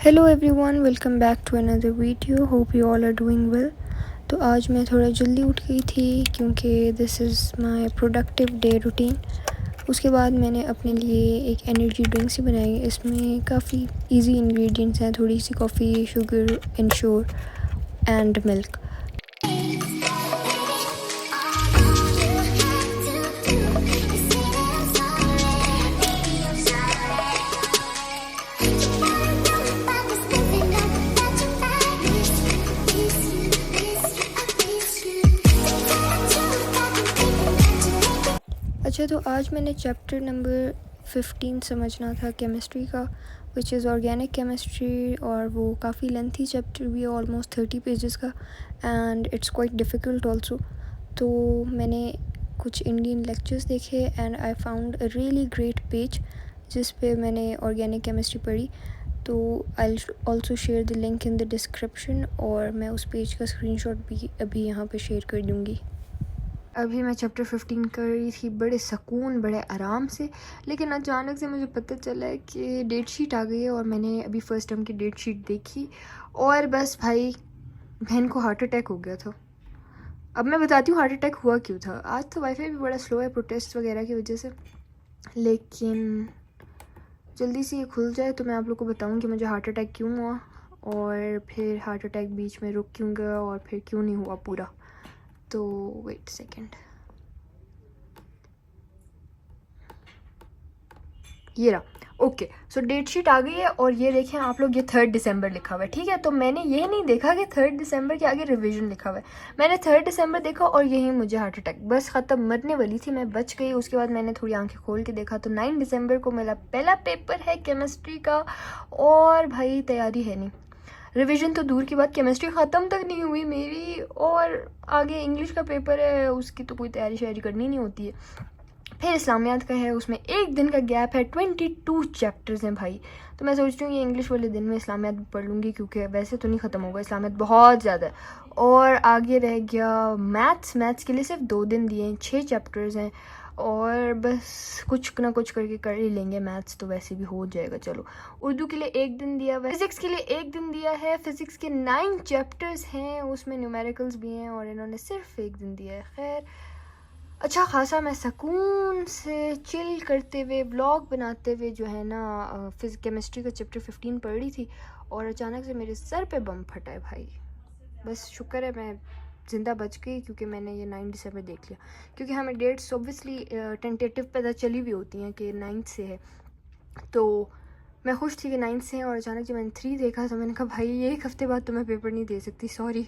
Hello everyone, welcome back to another video. Hope you all are doing well. तो आज मैं थोड़ा जल्दी उठ गई थी क्योंकि this is my productive day routine. उसके बाद मैंने अपने लिए एक एनर्जी ड्रिंक सी बनाई। इसमें काफ़ी इजी इंग्रेडिएंट्स हैं, थोड़ी सी coffee, sugar, Ensure and milk. अच्छा, तो आज मैंने चैप्टर नंबर 15 समझना था केमिस्ट्री का, विच इज़ ऑर्गेनिक केमिस्ट्री, और वो काफ़ी लेंथी चैप्टर भी है, ऑलमोस्ट 30 पेजेस का, and it's quite difficult also. तो मैंने कुछ इंडियन लेक्चर्स देखे and I found a really great page जिस पे मैंने ऑर्गेनिक केमिस्ट्री पढ़ी। तो I also share the link in the description, और मैं उस पेज का स्क्रीनशॉट भी अभी यहाँ पे शेयर कर दूँगी। अभी मैं चैप्टर 15 कर रही थी बड़े सुकून, बड़े आराम से, लेकिन अचानक से मुझे पता चला है कि डेट शीट आ गई है। और मैंने अभी फ़र्स्ट टर्म की डेट शीट देखी और बस भाई, बहन को हार्ट अटैक हो गया था। अब मैं बताती हूँ हार्ट अटैक हुआ क्यों था। आज तो वाईफाई भी बड़ा स्लो है प्रोटेस्ट वगैरह की वजह से, लेकिन जल्दी से ये खुल जाए तो मैं आप लोग को बताऊँ कि मुझे हार्ट अटैक क्यों हुआ, और फिर हार्ट अटैक बीच में रुक क्यों गया, और फिर क्यों नहीं हुआ पूरा। तो वेट सेकेंड, ये रहा। ओके, सो डेट शीट आ गई है और ये देखें आप लोग, ये 3 दिसंबर लिखा हुआ है। ठीक है, तो मैंने ये नहीं देखा कि 3 दिसंबर के आगे रिवीजन लिखा हुआ है। मैंने 3 दिसंबर देखा और यही मुझे हार्ट अटैक, बस ख़त्म, मरने वाली थी मैं, बच गई। उसके बाद मैंने थोड़ी आंखें खोल के देखा तो 9 दिसंबर को मेरा पहला पेपर है केमिस्ट्री का, और भाई तैयारी है नहीं। रिवीजन तो दूर की बात, केमिस्ट्री ख़त्म तक नहीं हुई मेरी, और आगे इंग्लिश का पेपर है, उसकी तो कोई तैयारी शायरी करनी नहीं होती है। फिर इस्लामियात का है, उसमें एक दिन का गैप है, 22 चैप्टर्स हैं भाई। तो मैं सोच रही हूँ ये इंग्लिश वाले दिन में इस्लामियात पढ़ लूँगी, क्योंकि वैसे तो नहीं ख़त्म होगा, इस्लामियात बहुत ज़्यादा है। और आगे रह गया मैथ्स के लिए सिर्फ 2 दिन दिए हैं, 6 चैप्टर्स हैं, और बस कुछ ना कुछ करके कर ही लेंगे। मैथ्स तो वैसे भी हो जाएगा, चलो। उर्दू के लिए 1 दिन दिया हुआ है, फिज़िक्स के लिए 1 दिन दिया है। फिज़िक्स के 9 चैप्टर्स हैं, उसमें न्यूमेरिकल्स भी हैं, और इन्होंने सिर्फ 1 दिन दिया है। खैर, अच्छा खासा मैं सुकून से चिल करते हुए, ब्लॉग बनाते हुए जो है ना, केमिस्ट्री का चैप्टर 15 पढ़ रही थी, और अचानक से मेरे सर पे बम फटा है भाई। बस शुक्र है मैं ज़िंदा बच गई, क्योंकि मैंने ये 9 दिसंबर देख लिया। क्योंकि हमें डेट्स ऑब्वियसली टेंटेटिव पता चली हुई होती हैं कि 9 से है, तो मैं खुश थी कि 9 से है। और अचानक जब मैंने 3 देखा तो मैंने कहा भाई, ये 1 हफ्ते बाद तो मैं पेपर नहीं दे सकती, सॉरी।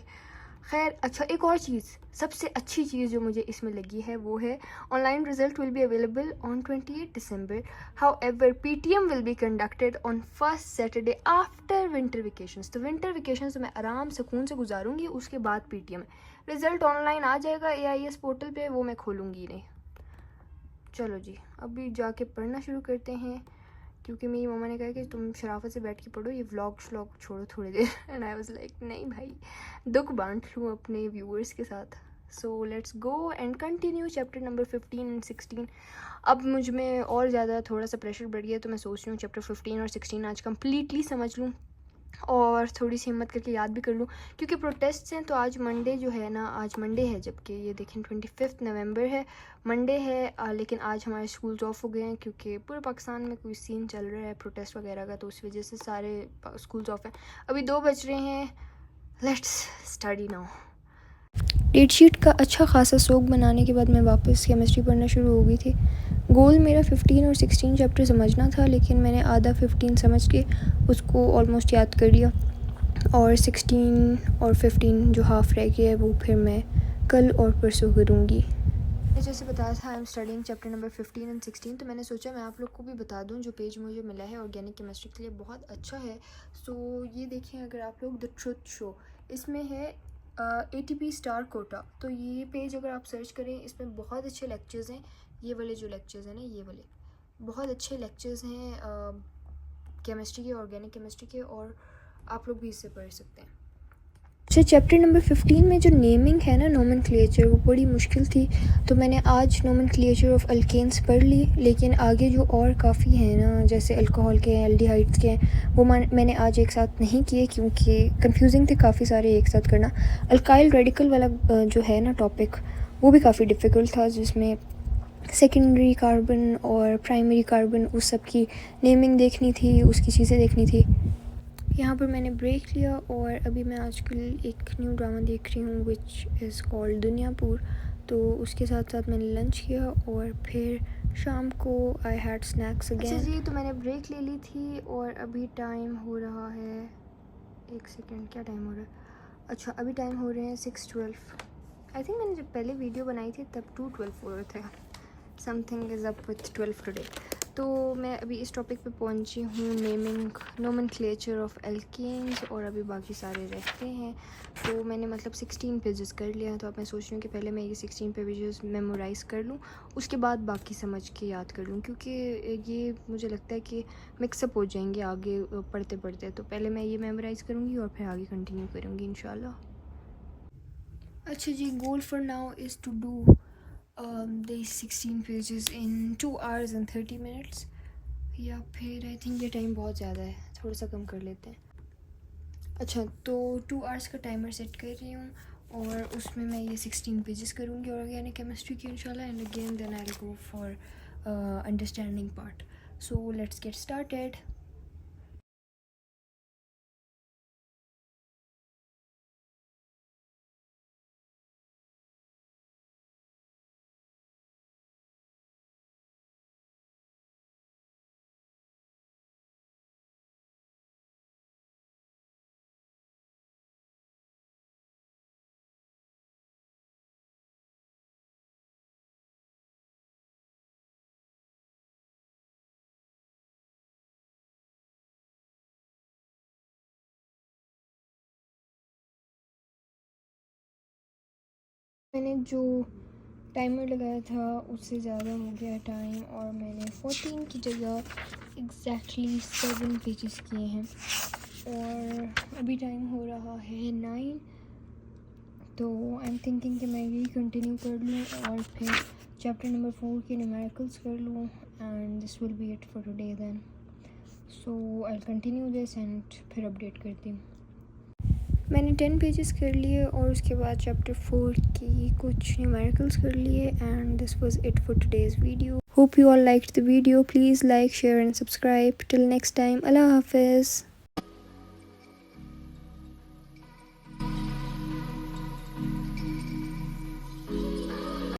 खैर, अच्छा, एक और चीज़, सबसे अच्छी चीज़ जो मुझे इसमें लगी है वो है online result will be available on 28 December. How ever PTM will be conducted on first Saturday after winter vacations. तो विंटर वेकेशंस तो मैं आराम सुकून से गुजारूंगी, उसके बाद PTM है। रिजल्ट ऑनलाइन आ जाएगा AIS पोर्टल पे, वो मैं खोलूँगी नहीं। चलो जी, अभी जाके पढ़ना शुरू करते हैं, क्योंकि मेरी मम्मा ने कहा कि तुम शराफत से बैठ के पढ़ो, ये व्लॉग श्लॉग छोड़ो थोड़ी देर। एंड आई वाज लाइक, नहीं भाई, दुख बांट लूँ अपने व्यूअर्स के साथ। So let's go and continue chapter number 15 and 16। अब मुझ में और ज़्यादा थोड़ा सा प्रेशर बढ़ गया, तो मैं सोच रही हूँ चैप्टर 15 और 16 आज कम्प्लीटली समझ लूँ, और थोड़ी सी हिम्मत करके याद भी कर लूँ, क्योंकि प्रोटेस्ट हैं। तो आज मंडे जो है ना, आज मंडे है, जबकि ये देखें 25 नवंबर है, मंडे है। लेकिन आज हमारे स्कूल्स ऑफ हो गए हैं, क्योंकि पूरे पाकिस्तान में कोई सीन चल रहा है प्रोटेस्ट वगैरह का, तो उस वजह से सारे स्कूल्स ऑफ हैं। अभी 2 बज रहे हैं, let's study now. Date sheet का अच्छा खासा सोग बनाने के बाद मैं वापस केमिस्ट्री पढ़ना शुरू हो गई थी। गोल मेरा 15 और 16 चैप्टर समझना था, लेकिन मैंने आधा 15 समझ के उसको ऑलमोस्ट याद कर लिया, और 16 और 15 जो हाफ रह गया है वो फिर मैं कल और परसों करूँगी। जैसे बताया था, I am studying chapter number 15 and 16, तो मैंने सोचा मैं आप लोग को भी बता दूं। जो पेज मुझे मिला है ऑर्गेनिक केमिस्ट्री के लिए बहुत अच्छा है। सो ये देखें, अगर आप लोग द ट्रुथ शो, इसमें है ATP स्टार कोटा, तो ये पेज अगर आप सर्च करें, इसमें बहुत अच्छे लेक्चर्स हैं। ये वाले जो लेक्चर्स हैं ना, ये वाले बहुत अच्छे लेक्चर्स हैं केमिस्ट्री के, ऑर्गेनिक केमिस्ट्री के, और आप लोग भी इससे पढ़ सकते हैं। अच्छा, चैप्टर नंबर 15 में जो नेमिंग है ना, नोमेनक्लेचर, वो बड़ी मुश्किल थी। तो मैंने आज नोमेनक्लेचर ऑफ अल्केन्स पढ़ ली, लेकिन आगे जो और काफ़ी हैं ना, जैसे अल्कोहल के हैं, एल्डिहाइड्स के हैं, वो मैंने आज एक साथ नहीं किए क्योंकि कंफ्यूजिंग थे काफ़ी सारे एक साथ करना। अल्काइल रेडिकल वाला जो है ना टॉपिक, वो भी काफ़ी डिफ़िकल्ट था, जिसमें सेकेंडरी कार्बन और प्राइमरी कार्बन उस सब की नेमिंग देखनी थी, उसकी चीज़ें देखनी थी। यहाँ पर मैंने ब्रेक लिया और अभी मैं आजकल एक न्यू ड्रामा देख रही हूँ विच इज़ कॉल्ड दुनियापुर। तो उसके साथ साथ मैंने लंच किया और फिर शाम को आई हैड स्नैक्स अगेन। अच्छा जी, तो मैंने ब्रेक ले ली थी और अभी टाइम हो रहा है, एक सेकेंड, क्या टाइम हो रहा है? अच्छा, अभी टाइम हो रहे हैं 6:12। आई थिंक मैंने जब पहले वीडियो बनाई थी तब 2:12 हो रहे थे। Something is up with 12 today. तो मैं अभी इस टॉपिक पे पहुंची हूँ, नेमिंग नोमेनक्लेचर ऑफ एल्केन्स, और अभी बाकी सारे रहते हैं। तो मैंने मतलब 16 पेजेस कर लिया, तो अब मैं सोच रही हूँ कि पहले मैं ये 16 पेजेस मेमोराइज़ कर लूँ, उसके बाद बाकी समझ के याद कर लूँ, क्योंकि ये मुझे लगता है कि मिक्सअप हो जाएंगे आगे पढ़ते पढ़ते। तो पहले मैं ये मेमोराइज़ करूँगी और फिर आगे कंटिन्यू करूँगी इंशाल्लाह। अच्छा जी, goal for now is to do these 16 pages in 2 hours and 30 minutes, या फिर आई थिंक ये टाइम बहुत ज़्यादा है, थोड़ा सा कम कर लेते हैं। अच्छा, तो 2 आवर्स का टाइमर सेट कर रही हूँ और उसमें मैं ये 16 पेजेस करूँगी ऑर्गेनिक केमिस्ट्री की इंशाल्लाह, and again then I will go for understanding part. So let's get started. मैंने जो टाइमर लगाया था उससे ज़्यादा हो गया टाइम, और मैंने 14 की जगह एग्जैक्टली 7 पेजेस किए हैं, और अभी टाइम हो रहा है 9। तो आई एम थिंकिंग कि मैं यही कंटिन्यू कर लूँ और फिर चैप्टर नंबर 4 के न्यूमेरिकल्स कर लूँ, and this will be it for today then. So I continue this and फिर अपडेट करती हूँ। मैंने 10 पेजेस कर लिए और उसके बाद चैप्टर 4 की कुछ न्यूमेरिकल्स कर लिए, and this was it for today's video. Hope you all liked the video. Please like, share and subscribe. Till next time, Allah Hafiz.